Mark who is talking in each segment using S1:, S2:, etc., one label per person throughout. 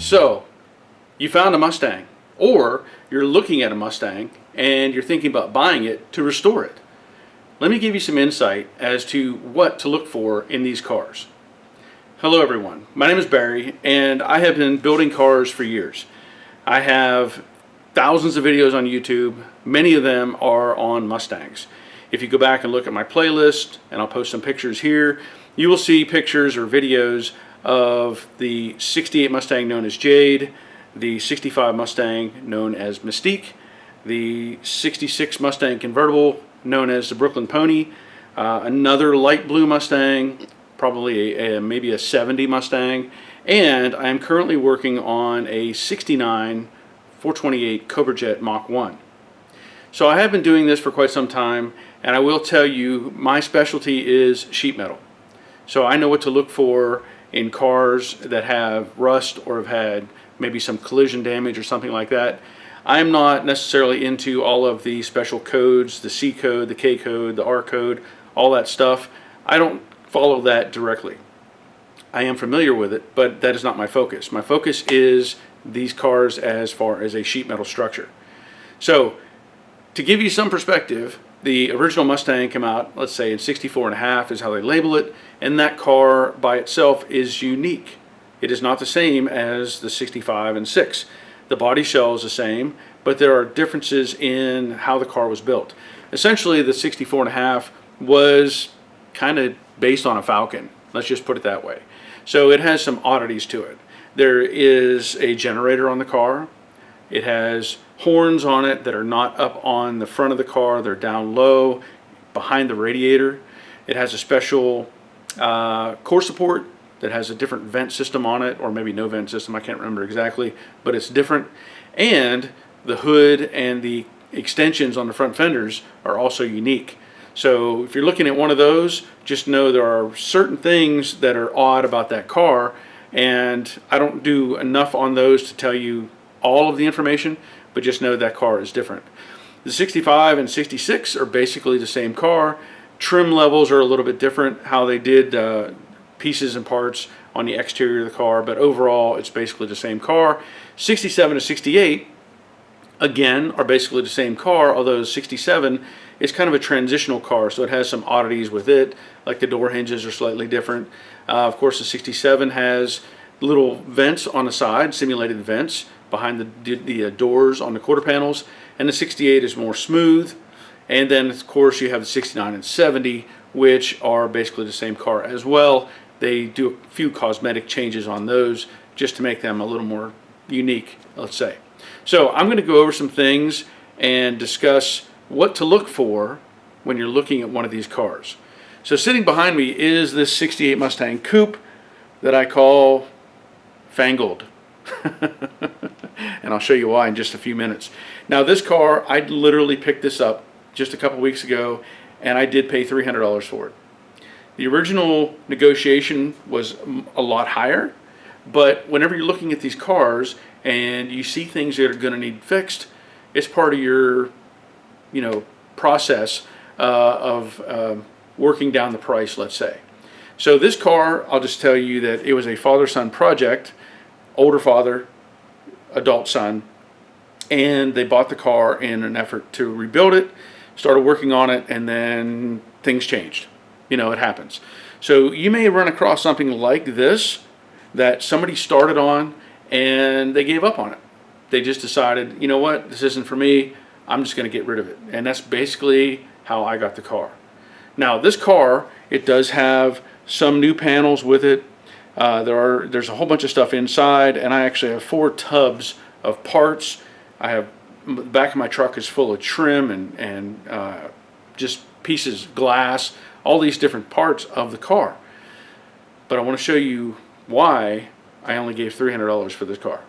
S1: So, you found a Mustang, or you're looking at a Mustang and you're thinking about buying it to restore it. Let me give you some insight as to what to look for in these cars. Hello everyone, my name is Barry and I have been building cars for years. I have thousands of videos on YouTube, many of them are on Mustangs. If you go back and look at my playlist, and I'll post some pictures here, you will see pictures or videos of the 68 Mustang known as Jade, the 65 Mustang known as Mystique, the 66 Mustang convertible known as the Brooklyn Pony, another light blue Mustang, probably maybe a 70 Mustang, and I am currently working on a 69 428 Cobra Jet Mach 1. So I have been doing this for quite some time, and I will tell you my specialty is sheet metal. So I know what to look for in cars that have rust or have had maybe some collision damage or something like that. I'm not necessarily into all of the special codes, the C code, the K code, the R code, all that stuff. I don't follow that directly. I am familiar with it, but that is not my focus. My focus is these cars as far as a sheet metal structure. So to give you some perspective, the original Mustang came out, let's say in 64.5 is how they label it, and that car by itself is unique. It is not the same as the 65 and 6. The body shell is the same, but there are differences in how the car was built. Essentially, the 64.5 was kind of based on a Falcon. Let's just put it that way. So it has some oddities to it. There is a generator on the car. It has horns on it that are not up on the front of the car. They're down low behind the radiator. It has a special core support that has a different vent system on it, or maybe no vent system, I can't remember exactly, but it's different. And the hood and the extensions on the front fenders are also unique. So if you're looking at one of those, just know there are certain things that are odd about that car, and I don't do enough on those to tell you all of the information, but just know that car is different. The 65 and 66 are basically the same car. Trim levels are a little bit different, how they did pieces and parts on the exterior of the car, but overall it's basically the same car. 67 to 68 again are basically the same car, although 67 is kind of a transitional car, so it has some oddities with it, like the door hinges are slightly different. Of course the 67 has little vents on the side, simulated vents behind the doors on the quarter panels, and the 68 is more smooth. And then of course you have the 69 and 70, which are basically the same car as well. They do a few cosmetic changes on those just to make them a little more unique, let's say. So I'm going to go over some things and discuss what to look for when you're looking at one of these cars. So sitting behind me is this 68 Mustang Coupe that I call Fangled. And I'll show you why in just a few minutes. Now this car, I literally picked this up just a couple weeks ago, and I did pay $300 for it. The original negotiation was a lot higher, but whenever you're looking at these cars and you see things that are going to need fixed, it's part of your, process of working down the price, let's say. So this car, I'll just tell you that it was a father-son project, older father, adult son, and they bought the car in an effort to rebuild it, started working on it, and then things changed. It happens. So you may run across something like this that somebody started on and they gave up on it. They just decided, you know what, this isn't for me, I'm just going to get rid of it. And that's basically how I got the car. Now this car, it does have some new panels with it. There's a whole bunch of stuff inside, and I actually have 4 tubs of parts. I have, the back of my truck is full of trim and just pieces, glass, all these different parts of the car. But I want to show you why I only gave $300 for this car.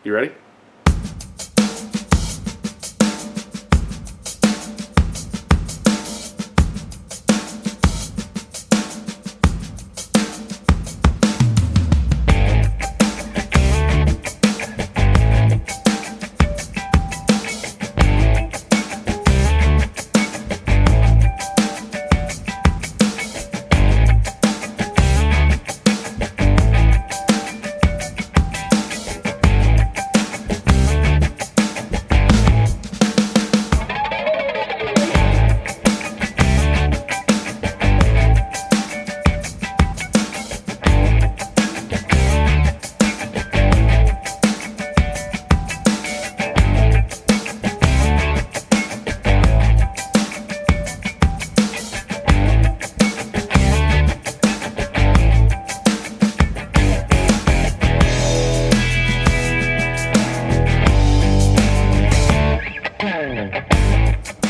S1: You ready?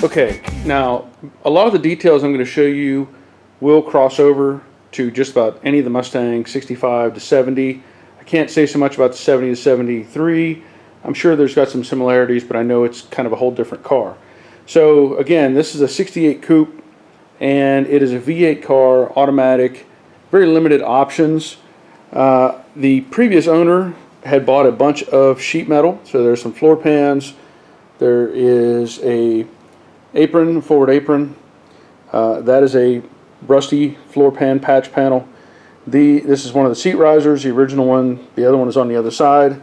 S1: Okay, now a lot of the details I'm going to show you will cross over to just about any of the Mustang 65 to 70. I can't say so much about the 70 to 73. I'm sure there's got some similarities, but I know it's kind of a whole different car. So again, this is a 68 coupe, and it is a V8 car, automatic, very limited options. The previous owner had bought a bunch of sheet metal, so there's some floor pans, there is a apron, forward apron. That is a rusty floor pan patch panel. This is one of the seat risers, the original one. The other one is on the other side.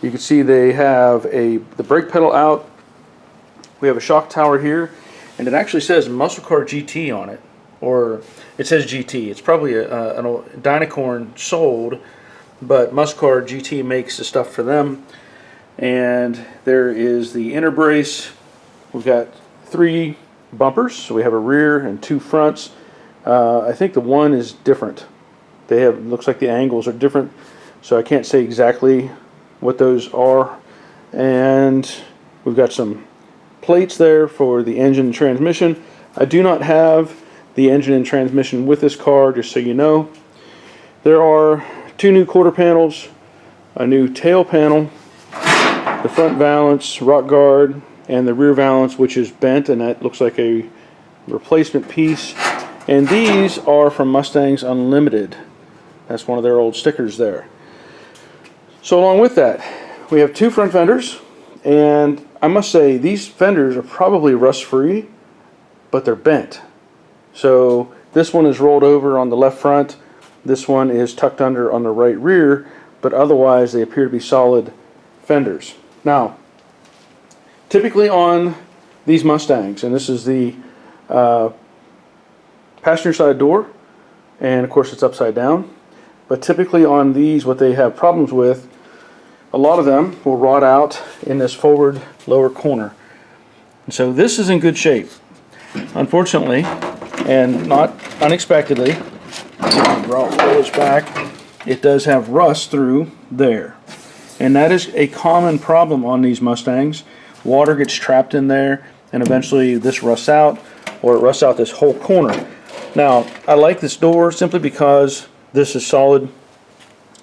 S1: You can see they have the brake pedal out. We have a shock tower here, and it actually says Muscle Car GT on it, or it says GT. It's probably an old dynacorn sold, but Muscle Car GT makes the stuff for them. And there is the inner brace. We've got 3 bumpers, so we have a rear and 2 fronts. I think the one is different. Looks like the angles are different, so I can't say exactly what those are. And we've got some plates there for the engine and transmission. I do not have the engine and transmission with this car, just so you know. There are 2 new quarter panels, a new tail panel, the front valance, rock guard, and the rear valance, which is bent, and that looks like a replacement piece. And these are from Mustangs Unlimited. That's one of their old stickers there. So along with that, we have 2 front fenders, and I must say these fenders are probably rust-free, but they're bent. So this one is rolled over on the left front, this one is tucked under on the right rear, but otherwise they appear to be solid fenders. Now, typically on these Mustangs, and this is the passenger side door, and of course it's upside down, but typically on these, what they have problems with, a lot of them will rot out in this forward lower corner. And so this is in good shape. Unfortunately, and not unexpectedly, roll this back, it does have rust through there. And that is a common problem on these Mustangs. Water gets trapped in there, and eventually this rusts out, or it rusts out this whole corner. Now, I like this door simply because this is solid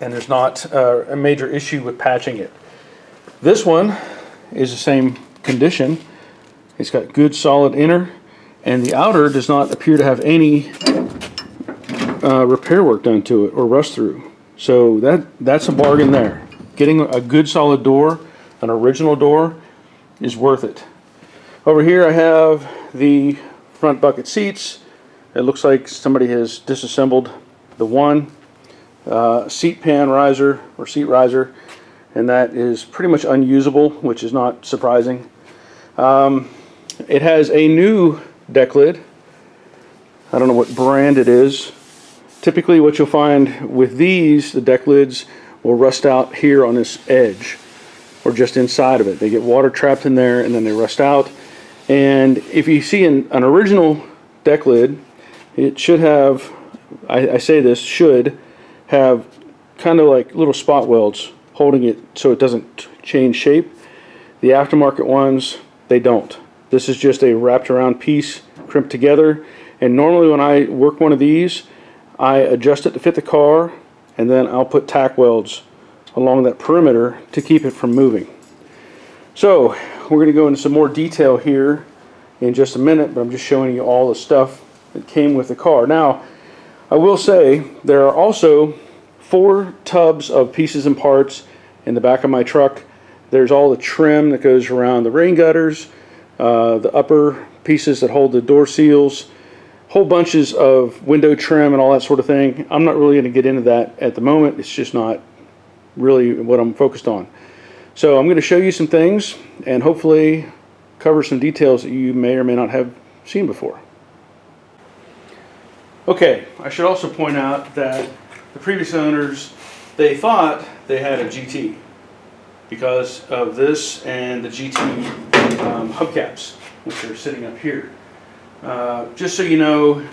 S1: and there's not a major issue with patching it. This one is the same condition. It's got good solid inner, and the outer does not appear to have any repair work done to it or rust through. So that's a bargain there. Getting a good solid door, an original door, is worth it. Over here I have the front bucket seats. It looks like somebody has disassembled the one seat pan riser or seat riser, and that is pretty much unusable, which is not surprising. It has a new deck lid. I don't know what brand it is. Typically what you'll find with these, the deck lids will rust out here on this edge or just inside of it. They get water trapped in there and then they rust out. And if you see an original deck lid, it should have, I say this, should have kind of like little spot welds holding it so it doesn't change shape. The aftermarket ones, they don't. This is just a wrapped around piece, crimped together. And normally when I work one of these, I adjust it to fit the car, and then I'll put tack welds along that perimeter to keep it from moving. So we're going to go into some more detail here in just a minute, but I'm just showing you all the stuff that came with the car. Now, I will say there are also 4 tubs of pieces and parts in the back of my truck. There's all the trim that goes around the rain gutters, the upper pieces that hold the door seals, whole bunches of window trim and all that sort of thing. I'm not really going to get into that at the moment. It's just not really what I'm focused on. So I'm going to show you some things and hopefully cover some details that you may or may not have seen before. Okay, I should also point out that the previous owners, they thought they had a GT because of this and the GT hubcaps, which are sitting up here. Just so you know,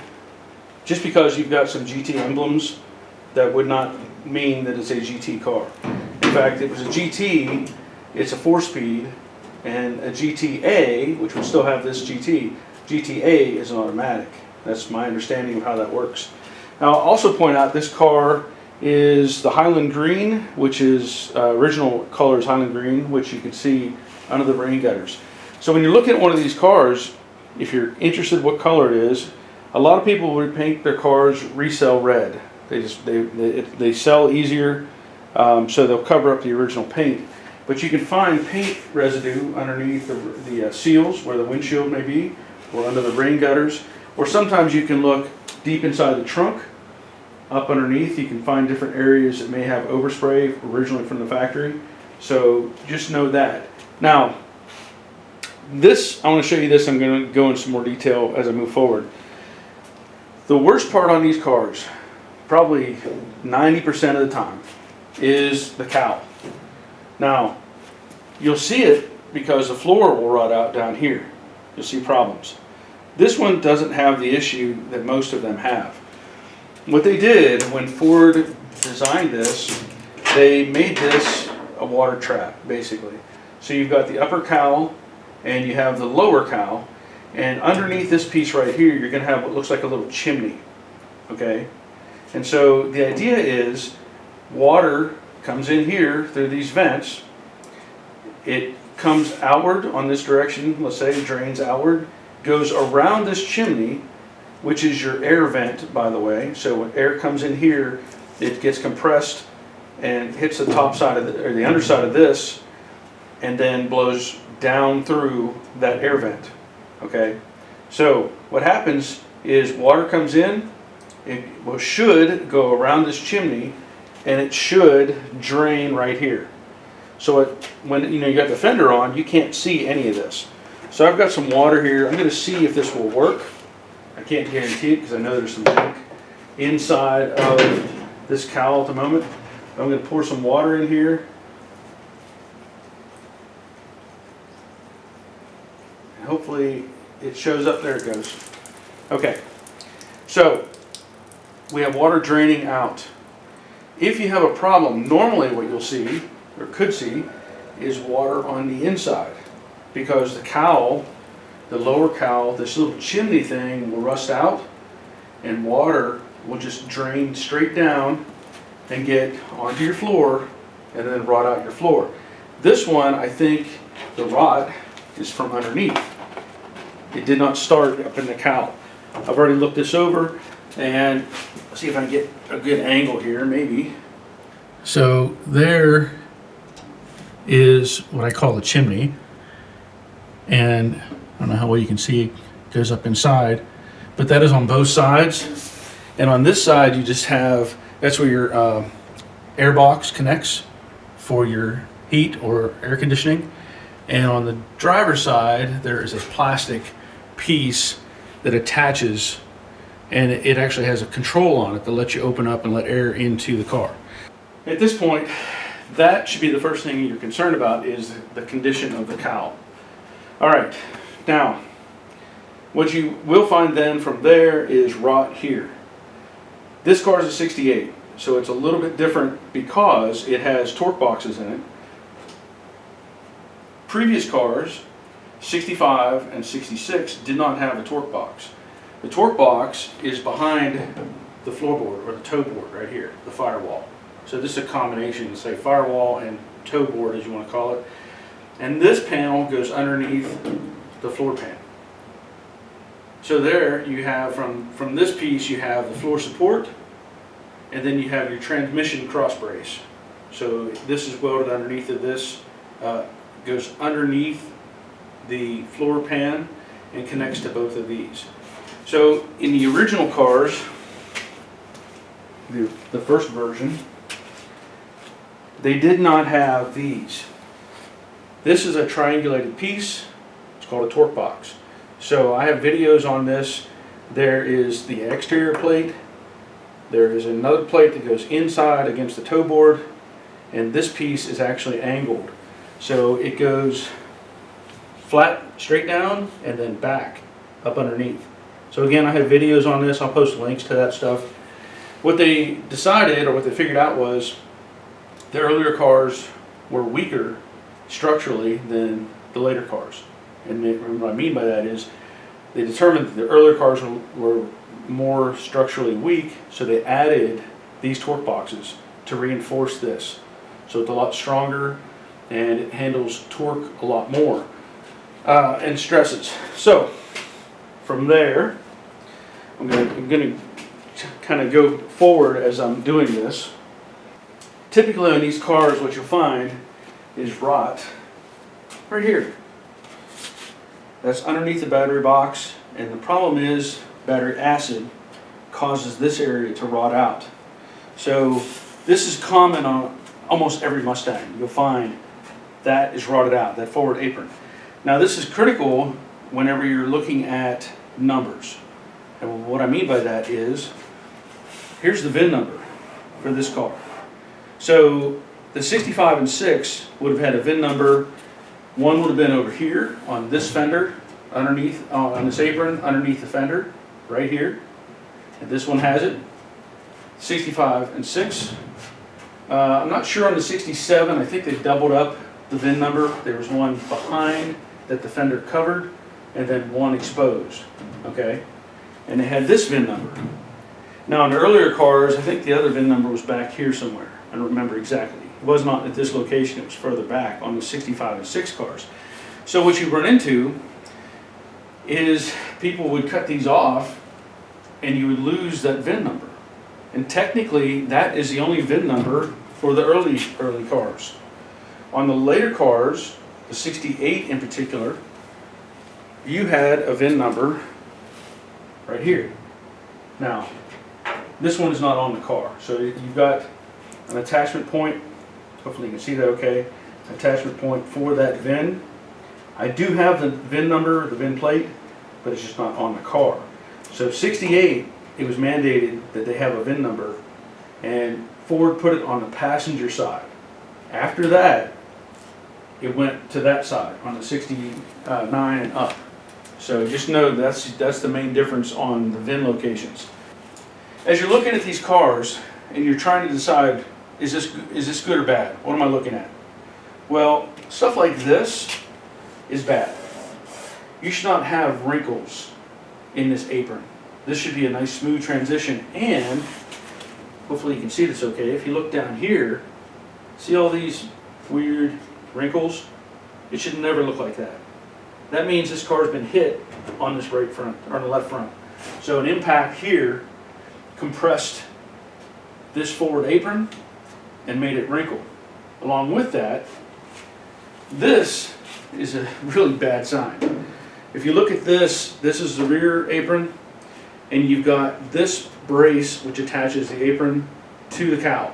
S1: just because you've got some GT emblems, that would not mean that it's a GT car. In fact, it was a GT, it's a 4-speed, and a GTA, which would still have this GT. GTA is an automatic. That's my understanding of how that works. Now, I'll also point out this car is the Highland Green, which is original color is Highland Green, which you can see under the rain gutters. So when you're looking at one of these cars, if you're interested what color it is, a lot of people would paint their cars resell red. They sell easier, so they'll cover up the original paint. But you can find paint residue underneath the seals where the windshield may be, or under the rain gutters, or sometimes you can look deep inside the trunk. Up underneath you can find different areas that may have overspray originally from the factory. So just know that. Now, this, I want to show you this. I'm going to go into some more detail as I move forward. The worst part on these cars, probably 90% of the time, is the cowl. Now, you'll see it because the floor will rot out down here. You'll see problems. This one doesn't have the issue that most of them have. What they did when Ford designed this, they made this a water trap, basically. So you've got the upper cowl and you have the lower cowl, and underneath this piece right here you're going to have what looks like a little chimney. Okay? And so the idea is water comes in here through these vents. It comes outward on this direction, let's say it drains outward, goes around this chimney, which is your air vent, by the way. So when air comes in here, it gets compressed and hits the top side of or the underside of this, and then blows down through that air vent. Okay, so what happens is water comes in, it should go around this chimney, and it should drain right here. So when you got the fender on, you can't see any of this. So I've got some water here. I'm going to see if this will work. I can't guarantee it because I know there's some ink inside of this cowl at the moment. I'm going to pour some water in here. And hopefully it shows up. There it goes. Okay, so we have water draining out. If you have a problem, normally what you'll see, or could see, is water on the inside, because the cowl, the lower cowl, this little chimney thing will rust out, and water will just drain straight down and get onto your floor and then rot out your floor. This one, I think the rot is from underneath. It did not start up in the cowl. I've already looked this over, and let's see if I can get a good angle here, maybe. So there is what I call the chimney, and I don't know how well you can see it goes up inside, but that is on both sides. And on this side you just have, that's where your air box connects for your heat or air conditioning. And on the driver's side there is a plastic piece that attaches, and it actually has a control on it that lets you open up and let air into the car. At this point, that should be the first thing you're concerned about, is the condition of the cowl. All right, now what you will find then from there is rot here. This car is a 68, so it's a little bit different because it has torque boxes in it. Previous cars, 65 and 66, did not have a torque box. The torque box is behind the floorboard, or the toe board right here, the firewall. So this is a combination, say firewall and toe board, as you want to call it. And this panel goes underneath the floor pan. So there you have, from this piece, you have the floor support, and then you have your transmission cross brace. So this is welded underneath of this, goes underneath the floor pan and connects to both of these. So in the original cars, the first version, they did not have these. This is a triangulated piece. It's called a torque box. So I have videos on this. There is the exterior plate. There is another plate that goes inside against the toe board, and this piece is actually angled. So it goes flat, straight down, and then back up underneath. So again, I have videos on this. I'll post links to that stuff. What they decided, or what they figured out, was the earlier cars were weaker structurally than the later cars. And what I mean by that is they determined that the earlier cars were more structurally weak, so they added these torque boxes to reinforce this. So it's a lot stronger and it handles torque a lot more and stresses. So from there, I'm going to kind of go forward as I'm doing this. Typically on these cars, what you'll find is rot right here. That's underneath the battery box, and the problem is battery acid causes this area to rot out. So this is common on almost every Mustang. You'll find that is rotted out, that forward apron. Now this is critical whenever you're looking at numbers. And what I mean by that is, here's the VIN number for this car. So the 65 and 6 would have had a VIN number. One would have been over here on this fender, underneath, on this apron, underneath the fender, right here. And this one has it, 65 and 6. I'm not sure on the 67, I think they doubled up the VIN number. There was one behind that the fender covered, and then one exposed, okay? And they had this VIN number. Now in the earlier cars, I think the other VIN number was back here somewhere. I don't remember exactly. It was not at this location, it was further back on the 65 and 6 cars. So what you run into is people would cut these off and you would lose that VIN number. And technically that is the only VIN number for the early cars. On the later cars, the 68 in particular, you had a VIN number right here. Now, this one is not on the car. So you've got an attachment point, hopefully you can see that okay, attachment point for that VIN. I do have the VIN number, the VIN plate, but it's just not on the car. So 68, it was mandated that they have a VIN number, and Ford put it on the passenger side. After that, it went to that side, on the 69 and up. So just know that's the main difference on the VIN locations. As you're looking at these cars and you're trying to decide, is this good or bad? What am I looking at? Well, stuff like this is bad. You should not have wrinkles in this apron. This should be a nice smooth transition, and hopefully you can see this okay. If you look down here, see all these weird wrinkles? It should never look like that. That means this car's been hit on this right front, or on the left front. So an impact here compressed this forward apron and made it wrinkle. Along with that, this is a really bad sign. If you look at this, this is the rear apron, and you've got this brace which attaches the apron to the cowl.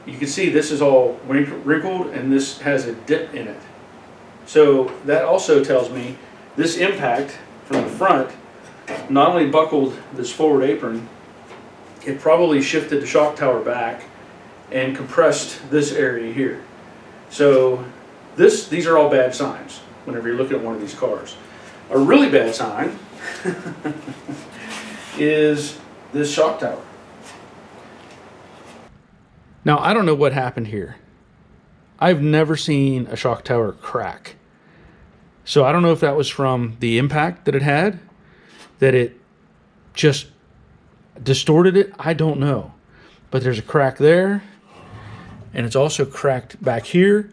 S1: You can see this is all wrinkled and this has a dip in it. So that also tells me this impact from the front not only buckled this forward apron, it probably shifted the shock tower back and compressed this area here. So these are all bad signs whenever you're looking at one of these cars. A really bad sign is this shock tower. Now, I don't know what happened here. I've never seen a shock tower crack. So I don't know if that was from the impact that it had, that it just distorted it. I don't know. But there's a crack there, and it's also cracked back here,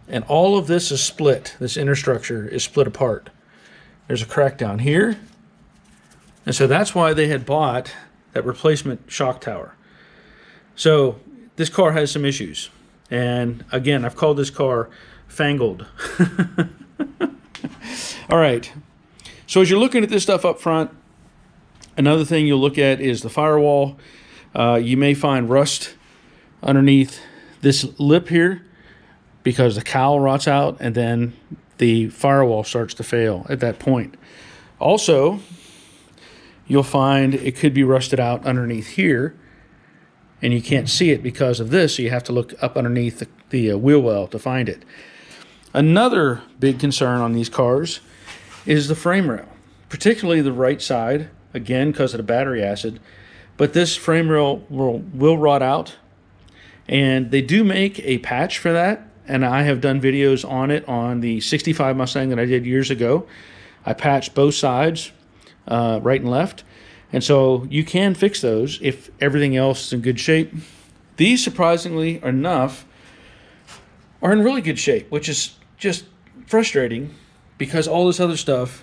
S1: and all of this is split. This inner structure is split apart. There's a crack down here, and so that's why they had bought that replacement shock tower. So this car has some issues, and again, I've called this car fangled. All right, so as you're looking at this stuff up front, another thing you'll look at is the firewall. You may find rust underneath this lip here because the cowl rots out, and then the firewall starts to fail at that point. Also, you'll find it could be rusted out underneath here, and you can't see it because of this, so you have to look up underneath the wheel well to find it. Another big concern on these cars is the frame rail, particularly the right side, again because of the battery acid, but this frame rail will rot out, and they do make a patch for that, and I have done videos on it on the 65 Mustang that I did years ago. I patched both sides, right and left, and so you can fix those if everything else is in good shape. These, surprisingly enough, are in really good shape, which is just frustrating because all this other stuff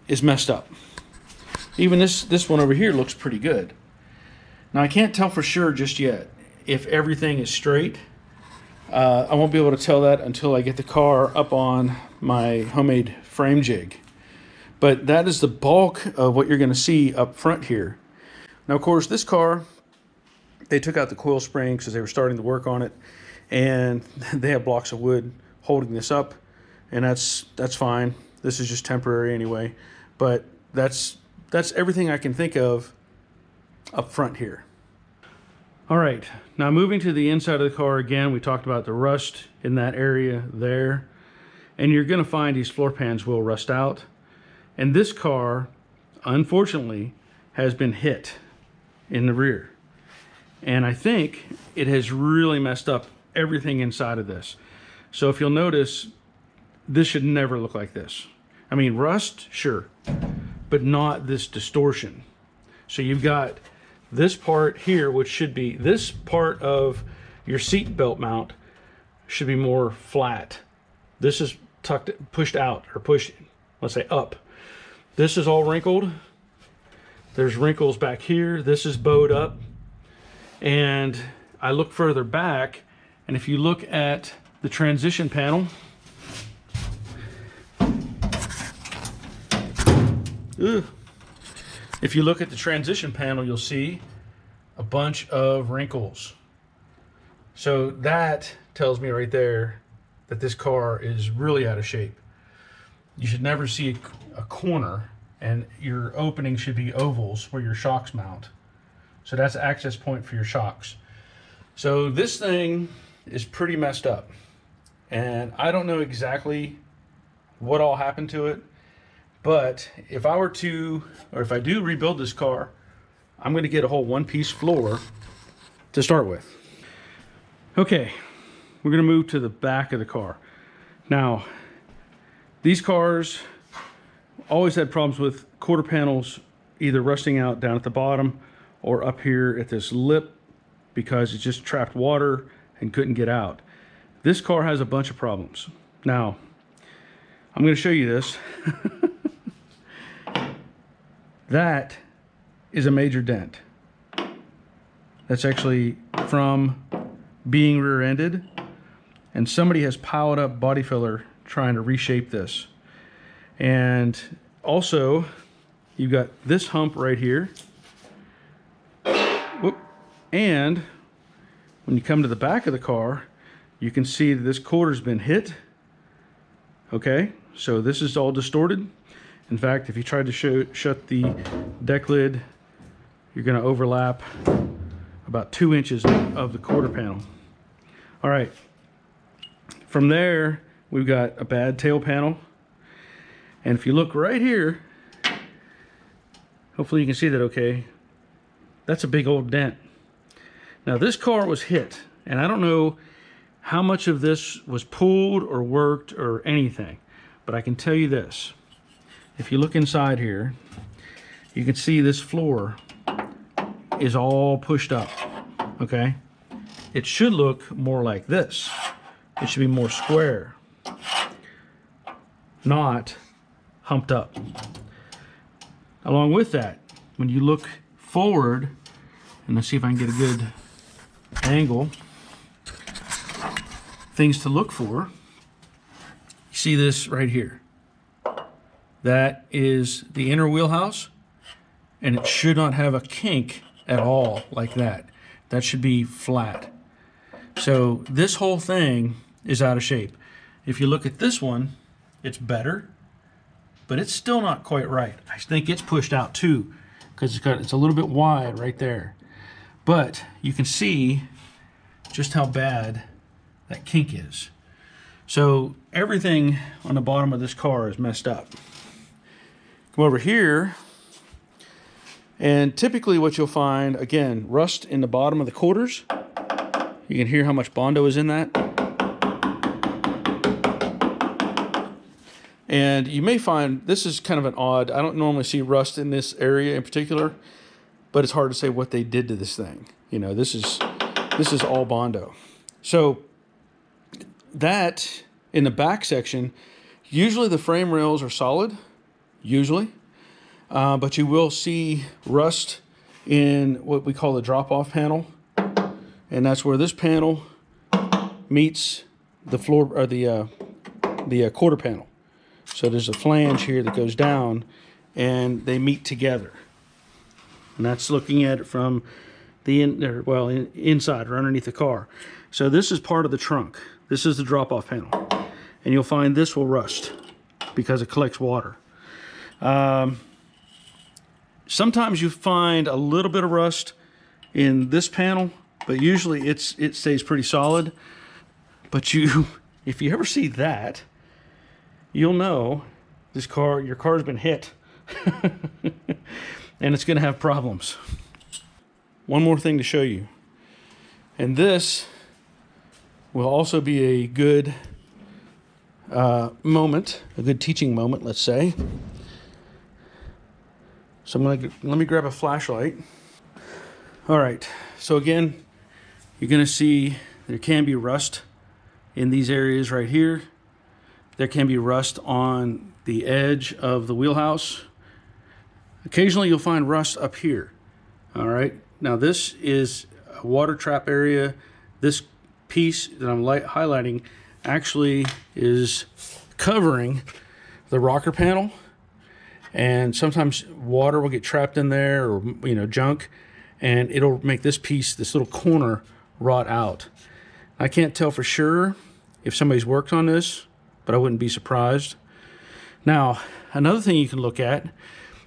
S1: is messed up. Even this one over here looks pretty good. Now I can't tell for sure just yet if everything is straight. I won't be able to tell that until I get the car up on my homemade frame jig. But that is the bulk of what you're going to see up front here. Now, of course, this car, they took out the coil springs because they were starting to work on it, and they have blocks of wood holding this up, and that's fine. This is just temporary anyway. But that's everything I can think of up front here. All right, now moving to the inside of the car again, we talked about the rust in that area there, and you're going to find these floor pans will rust out. And this car, unfortunately, has been hit in the rear. And I think it has really messed up everything inside of this. So if you'll notice, this should never look like this. I mean, rust, sure, but not this distortion. So you've got this part here, which should be, this part of your seat belt mount should be more flat. This is pushed out, or pushed, let's say up. This is all wrinkled. There's wrinkles back here. This is bowed up. And I look further back, and if you look at the transition panel, if you look at the transition panel, you'll see a bunch of wrinkles. So that tells me right there that this car is really out of shape. You should never see a corner, and your opening should be ovals where your shocks mount. So that's the access point for your shocks. So this thing is pretty messed up, and I don't know exactly what all happened to it, but if I were to, or if I do rebuild this car, I'm going to get a whole one-piece floor to start with. Okay, we're going to move to the back of the car. Now, these cars always had problems with quarter panels either rusting out down at the bottom or up here at this lip because it just trapped water and couldn't get out. This car has a bunch of problems. Now, I'm going to show you this. That is a major dent. That's actually from being rear-ended, and somebody has piled up body filler trying to reshape this. And also, you've got this hump right here. Whoop. And when you come to the back of the car, you can see that this quarter's been hit. Okay, so this is all distorted. In fact, if you tried to shut the deck lid, you're going to overlap about 2 inches of the quarter panel. All right, from there, we've got a bad tail panel. And if you look right here, hopefully you can see that okay, that's a big old dent. Now this car was hit, and I don't know how much of this was pulled or worked or anything, but I can tell you this. If you look inside here, you can see this floor is all pushed up, okay? It should look more like this. It should be more square, not humped up. Along with that, when you look forward, and let's see if I can get a good angle, things to look for, you see this right here. That is the inner wheelhouse, and it should not have a kink at all like that. That should be flat. So this whole thing is out of shape. If you look at this one, it's better, but it's still not quite right. I think it's pushed out too, because it's a little bit wide right there. But you can see just how bad that kink is. So everything on the bottom of this car is messed up. Come over here, and typically what you'll find, again, rust in the bottom of the quarters. You can hear how much Bondo is in that. And you may find this is kind of an odd, I don't normally see rust in this area in particular, but it's hard to say what they did to this thing. You know, this is all Bondo. So that in the back section, usually the frame rails are solid, usually, but you will see rust in what we call the drop-off panel, and that's where this panel meets the floor or the quarter panel. So there's a flange here that goes down, and they meet together. And that's looking at it from the inside or underneath the car. So this is part of the trunk. This is the drop-off panel, and you'll find this will rust because it collects water. Sometimes you find a little bit of rust in this panel, but usually it stays pretty solid. But if you ever see that, you'll know your car's been hit and it's going to have problems. One more thing to show you, and this will also be a good moment, a good teaching moment, let's say. So let me grab a flashlight. All right, so again, you're going to see there can be rust in these areas right here. There can be rust on the edge of the wheelhouse. Occasionally you'll find rust up here. All right, now this is a water trap area. This piece that I'm highlighting actually is covering the rocker panel, and sometimes water will get trapped in there, or junk, and it'll make this piece, this little corner, rot out. I can't tell for sure if somebody's worked on this, but I wouldn't be surprised. Now, another thing you can look at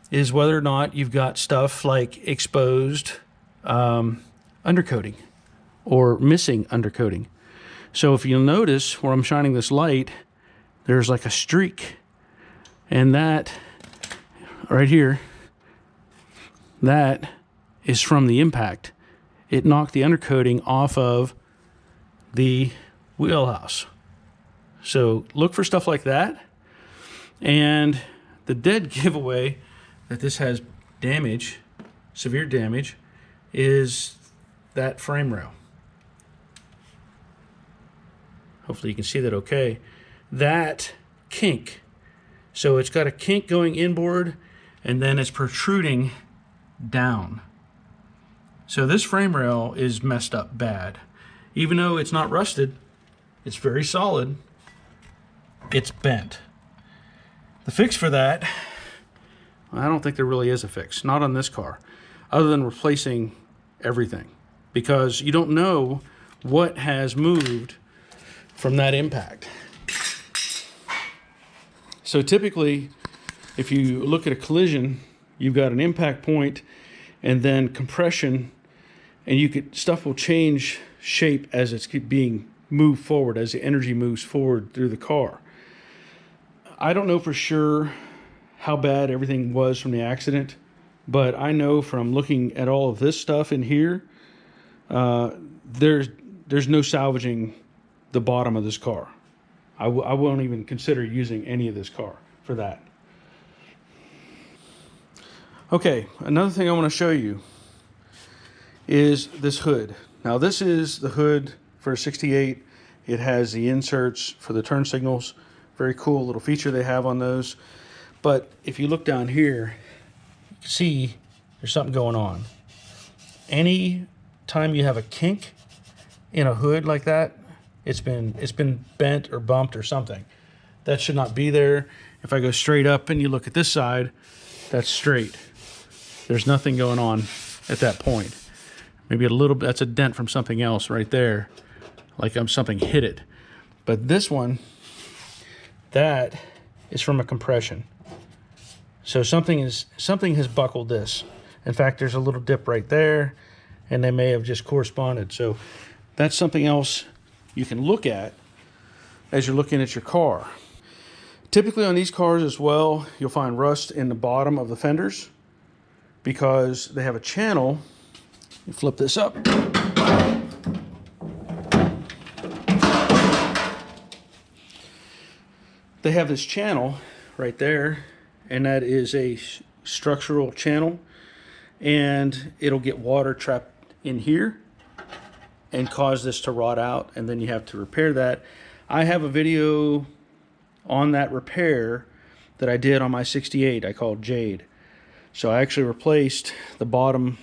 S1: is whether or not you've got stuff like exposed undercoating or missing undercoating. So if you'll notice where I'm shining this light, there's like a streak, and that right here, that is from the impact. It knocked the undercoating off of the wheelhouse. So look for stuff like that. And the dead giveaway that this has damage, severe damage, is that frame rail. Hopefully you can see that okay. That kink. So it's got a kink going inboard, and then it's protruding down. So this frame rail is messed up bad. Even though it's not rusted, it's very solid, it's bent. The fix for that, I don't think there really is a fix, not on this car, other than replacing everything, because you don't know what has moved from that impact. So typically, if you look at a collision, you've got an impact point and then compression, and stuff will change shape as it's being moved forward, as the energy moves forward through the car. I don't know for sure how bad everything was from the accident, but I know from looking at all of this stuff in here, there's no salvaging the bottom of this car. I won't even consider using any of this car for that. Okay, another thing I want to show you is this hood. Now this is the hood for a 68. It has the inserts for the turn signals. Very cool little feature they have on those. But if you look down here, you can see there's something going on. Any time you have a kink in a hood like that, it's been bent or bumped or something. That should not be there. If I go straight up and you look at this side, that's straight. There's nothing going on at that point. Maybe a little bit, that's a dent from something else right there, like something hit it. But this one, that is from a compression. So something has buckled this. In fact, there's a little dip right there, and they may have just corresponded. So that's something else you can look at as you're looking at your car. Typically on these cars as well, you'll find rust in the bottom of the fenders because they have a channel. You flip this up. They have this channel right there, and that is a structural channel, and it'll get water trapped in here and cause this to rot out, and then you have to repair that. I have a video on that repair that I did on my 68 I called Jade. So I actually replaced the bottom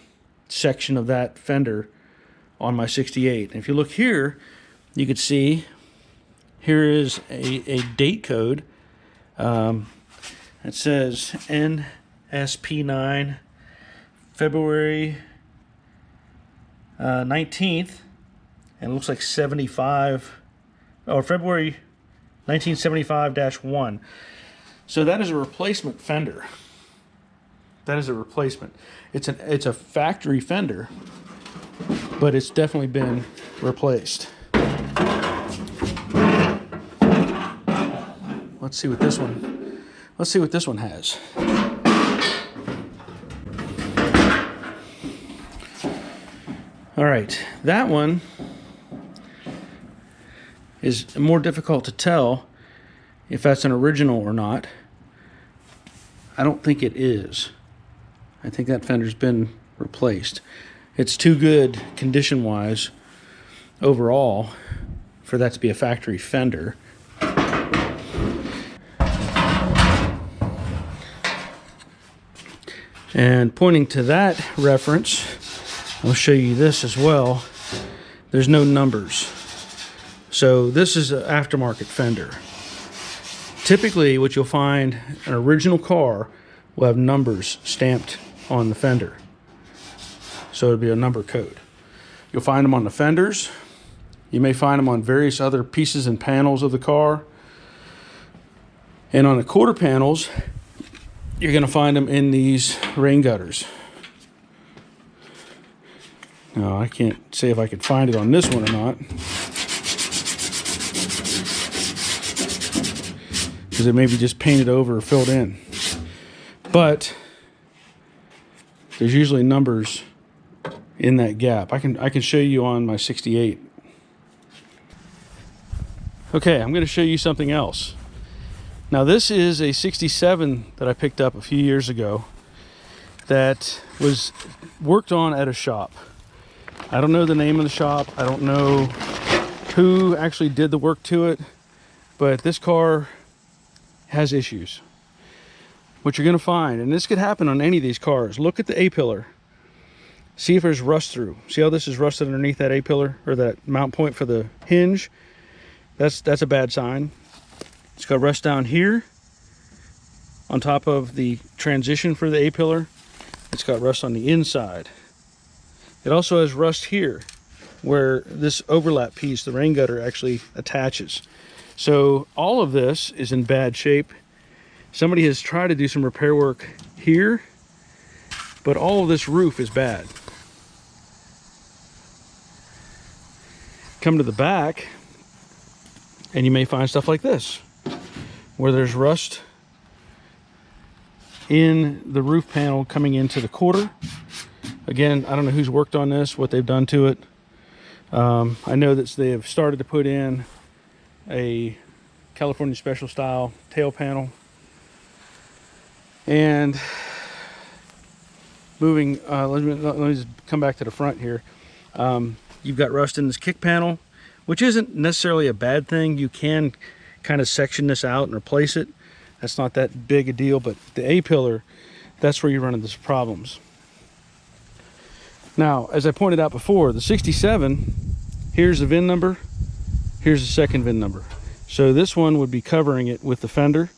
S1: section of that fender on my 68. And if you look here, you can see here is a date code. It says NSP9 February 19th, and it looks like 75, or February 1975-1. So that is a replacement fender. That is a replacement. It's a factory fender, but it's definitely been replaced. Let's see what this one. Let's see what this one has. All right, that one is more difficult to tell if that's an original or not. I don't think it is. I think that fender's been replaced. It's too good condition-wise overall for that to be a factory fender. And pointing to that reference, I'll show you this as well. There's no numbers. So this is an aftermarket fender. Typically what you'll find, an original car will have numbers stamped on the fender. So it'll be a number code. You'll find them on the fenders. You may find them on various other pieces and panels of the car. And on the quarter panels, you're going to find them in these rain gutters. Now, I can't say if I could find it on this one or not, because it may be just painted over or filled in. But there's usually numbers in that gap. I can show you on my 68. Okay, I'm going to show you something else. Now this is a 67 that I picked up a few years ago that was worked on at a shop. I don't know the name of the shop. I don't know who actually did the work to it, but this car has issues. What you're going to find, and this could happen on any of these cars, look at the A-pillar. See if there's rust through. See how this is rusted underneath that A-pillar, or that mount point for the hinge? That's a bad sign. It's got rust down here on top of the transition for the A-pillar. It's got rust on the inside. It also has rust here where this overlap piece, the rain gutter, actually attaches. So all of this is in bad shape. Somebody has tried to do some repair work here, but all of this roof is bad. Come to the back, and you may find stuff like this, where there's rust in the roof panel coming into the quarter. Again, I don't know who's worked on this, what they've done to it. I know that they have started to put in a California special style tail panel. And moving, let me just come back to the front here. You've got rust in this kick panel, which isn't necessarily a bad thing. You can kind of section this out and replace it. That's not that big a deal, but the A-pillar, that's where you run into some problems. Now, as I pointed out before, the 67, here's the VIN number, here's the second VIN number. So this one would be covering it with the fender,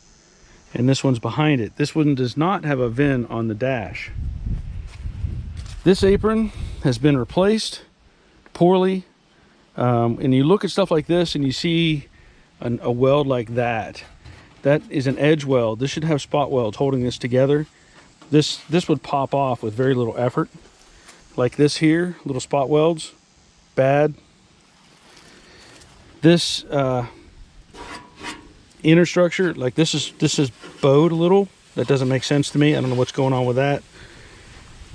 S1: and this one's behind it. This one does not have a VIN on the dash. This apron has been replaced poorly, and you look at stuff like this and you see a weld like that. That is an edge weld. This should have spot welds holding this together. This would pop off with very little effort. Like this here, little spot welds, bad. This inner structure, like this is bowed a little. That doesn't make sense to me. I don't know what's going on with that.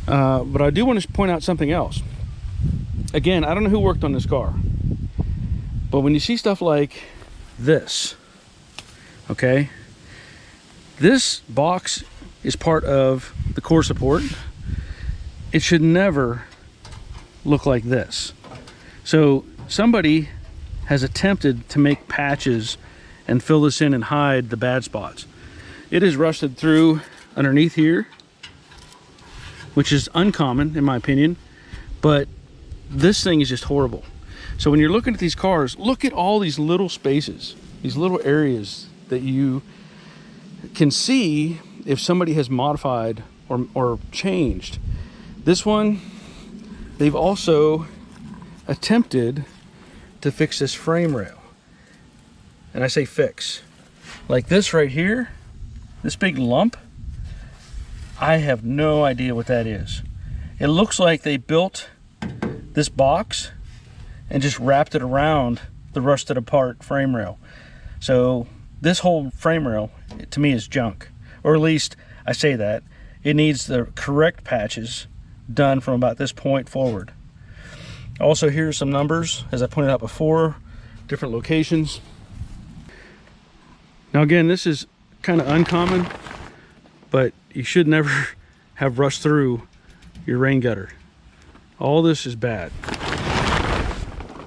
S1: But I do want to point out something else. Again, I don't know who worked on this car, but when you see stuff like this, okay, This box is part of the core support. It should never look like this. So somebody has attempted to make patches and fill this in and hide the bad spots. It is rusted through underneath here, which is uncommon in my opinion, but this thing is just horrible. So when you're looking at these cars, look at all these little spaces, these little areas that you can see if somebody has modified or changed. This one, they've also attempted to fix this frame rail. And I say fix. Like this right here, this big lump, I have no idea what that is. It looks like they built this box and just wrapped it around the rusted apart frame rail. So this whole frame rail, to me, is junk. Or at least I say that. It needs the correct patches done from about this point forward. Also, here's some numbers, as I pointed out before, different locations. Now again, this is kind of uncommon, but you should never have rust through your rain gutter. All this is bad.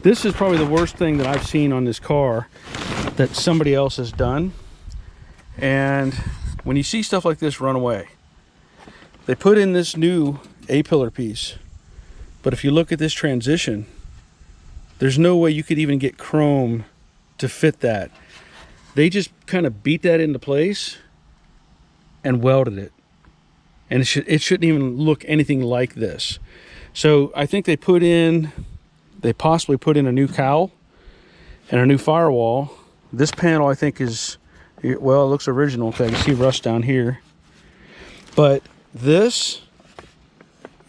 S1: This is probably the worst thing that I've seen on this car that somebody else has done. And when you see stuff like this, run away. They put in this new A-pillar piece, but if you look at this transition, there's no way you could even get chrome to fit that. They just kind of beat that into place and welded it. And it shouldn't even look anything like this. So I think they possibly put in a new cowl and a new firewall. This panel, I think, is, well, it looks original because I can see rust down here. But this,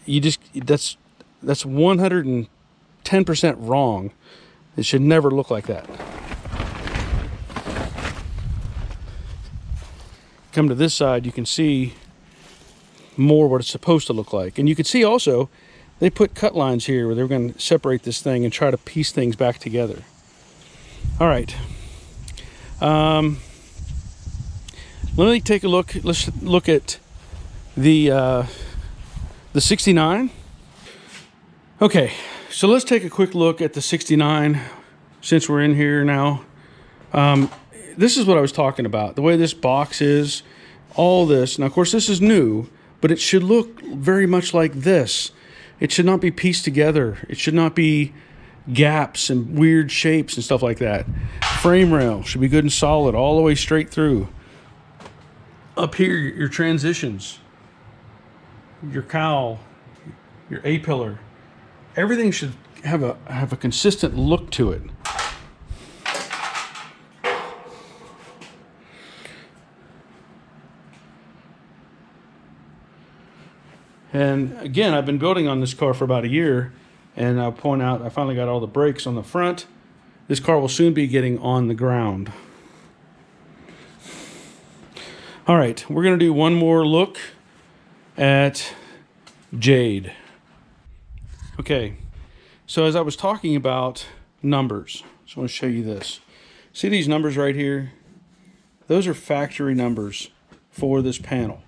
S1: that's 110% wrong. It should never look like that. Come to this side, you can see more what it's supposed to look like. And you can see also, they put cut lines here where they're going to separate this thing and try to piece things back together. All right. Let me take a look. Let's look at the 69. Okay, so let's take a quick look at the 69 since we're in here now. This is what I was talking about. The way this box is, all this. Now, of course, this is new, but it should look very much like this. It should not be pieced together. It should not be gaps and weird shapes and stuff like that. Frame rail should be good and solid all the way straight through. Up here, your transitions, your cowl, your A-pillar, everything should have a consistent look to it. And again, I've been building on this car for about a year, and I'll point out I finally got all the brakes on the front. This car will soon be getting on the ground. All right, we're going to do one more look at Jade. Okay, so as I was talking about numbers, I just want to show you this. See these numbers right here? Those are factory numbers for this panel.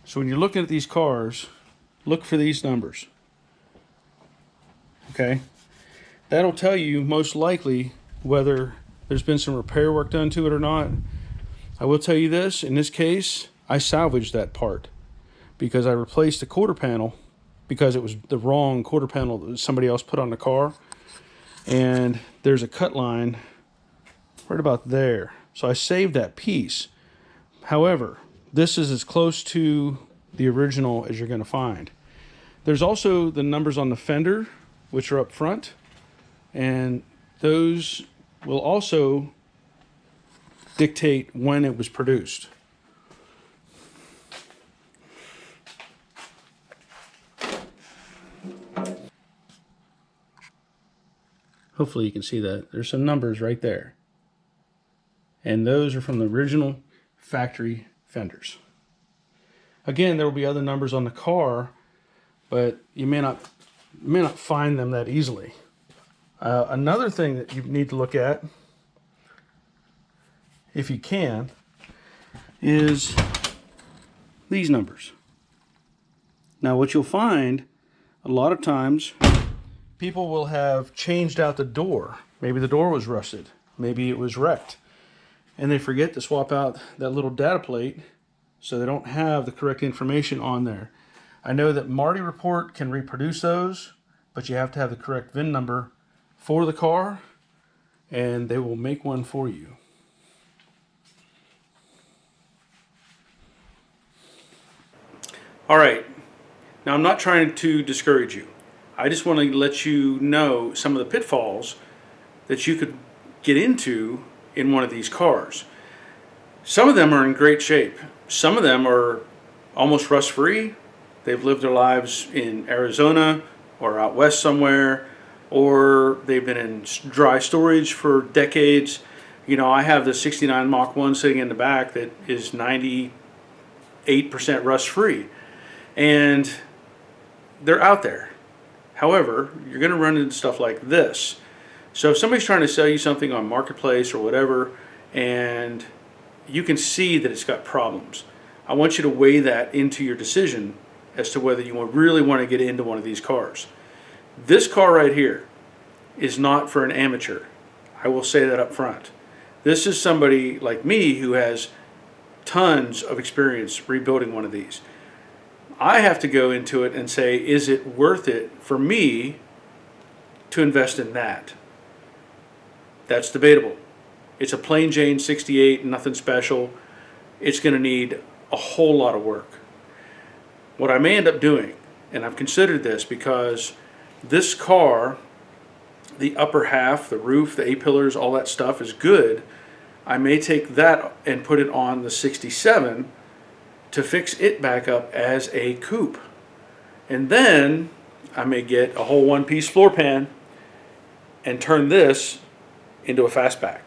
S1: So when you're looking at these cars, look for these numbers. Okay? That'll tell you most likely whether there's been some repair work done to it or not. I will tell you this, in this case, I salvaged that part because I replaced the quarter panel because it was the wrong quarter panel that somebody else put on the car. And there's a cut line right about there. So I saved that piece. However, this is as close to the original as you're going to find. There's also the numbers on the fender, which are up front, and those will also dictate when it was produced. Hopefully you can see that. There's some numbers right there. And those are from the original factory fenders. Again, there will be other numbers on the car, but you may not find them that easily. Another thing that you need to look at if you can, is these numbers. Now what you'll find a lot of times, people will have changed out the door. Maybe the door was rusted, maybe it was wrecked, and they forget to swap out that little data plate, so they don't have the correct information on there. I know that Marty Report can reproduce those, but you have to have the correct VIN number for the car, and they will make one for you. All right, now I'm not trying to discourage you. I just want to let you know some of the pitfalls that you could get into in one of these cars. Some of them are in great shape. Some of them are almost rust-free. They've lived their lives in Arizona or out west somewhere, or they've been in dry storage for decades. You know, I have the 69 Mach 1 sitting in the back that is 98% rust-free, and they're out there. However, you're going to run into stuff like this. So if somebody's trying to sell you something on Marketplace or whatever, and you can see that it's got problems, I want you to weigh that into your decision as to whether you really want to get into one of these cars. This car right here is not for an amateur. I will say that up front. This is somebody like me who has tons of experience rebuilding one of these. I have to go into it and say, is it worth it for me to invest in that? That's debatable. It's a plain Jane 68, nothing special. It's going to need a whole lot of work. What I may end up doing, and I've considered this because this car, the upper half, the roof, the A-pillars, all that stuff is good. I may take that and put it on the 67 to fix it back up as a coupe. And then I may get a whole one-piece floor pan and turn this into a fastback.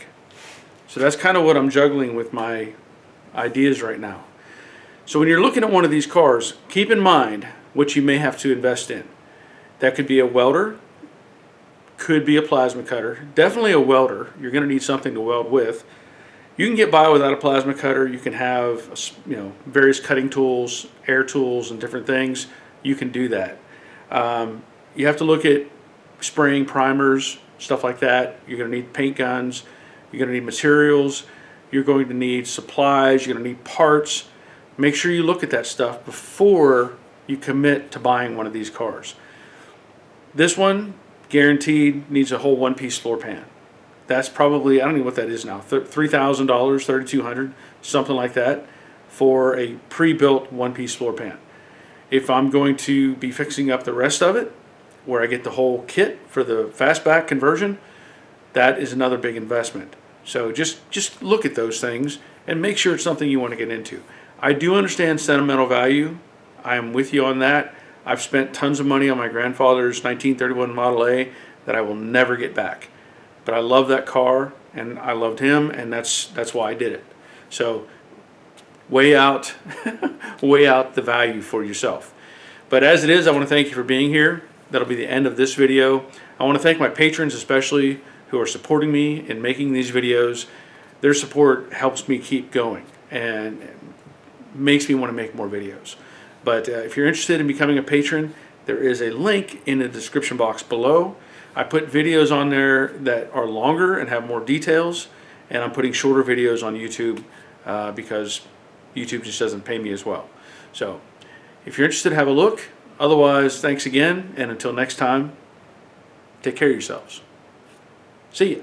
S1: So that's kind of what I'm juggling with my ideas right now. So when you're looking at one of these cars, keep in mind what you may have to invest in. That could be a welder, could be a plasma cutter, definitely a welder. You're going to need something to weld with. You can get by without a plasma cutter. You can have, you know, various cutting tools, air tools, and different things. You can do that. You have to look at spraying primers, stuff like that. You're going to need paint guns. You're going to need materials. You're going to need supplies. You're going to need parts. Make sure you look at that stuff before you commit to buying one of these cars. This one, guaranteed, needs a whole one-piece floor pan. That's probably, I don't know what that is now, $3,000, $3,200, something like that, for a pre-built one-piece floor pan. If I'm going to be fixing up the rest of it, where I get the whole kit for the fastback conversion, that is another big investment. So just look at those things and make sure it's something you want to get into. I do understand sentimental value. I am with you on that. I've spent tons of money on my grandfather's 1931 Model A that I will never get back. But I love that car, and I loved him, and that's why I did it. So weigh out the value for yourself. But as it is, I want to thank you for being here. That'll be the end of this video. I want to thank my patrons especially who are supporting me in making these videos. Their support helps me keep going and makes me want to make more videos. But if you're interested in becoming a patron, there is a link in the description box below. I put videos on there that are longer and have more details, and I'm putting shorter videos on YouTube because YouTube just doesn't pay me as well. So if you're interested, have a look. Otherwise, thanks again, and until next time, take care of yourselves. See ya.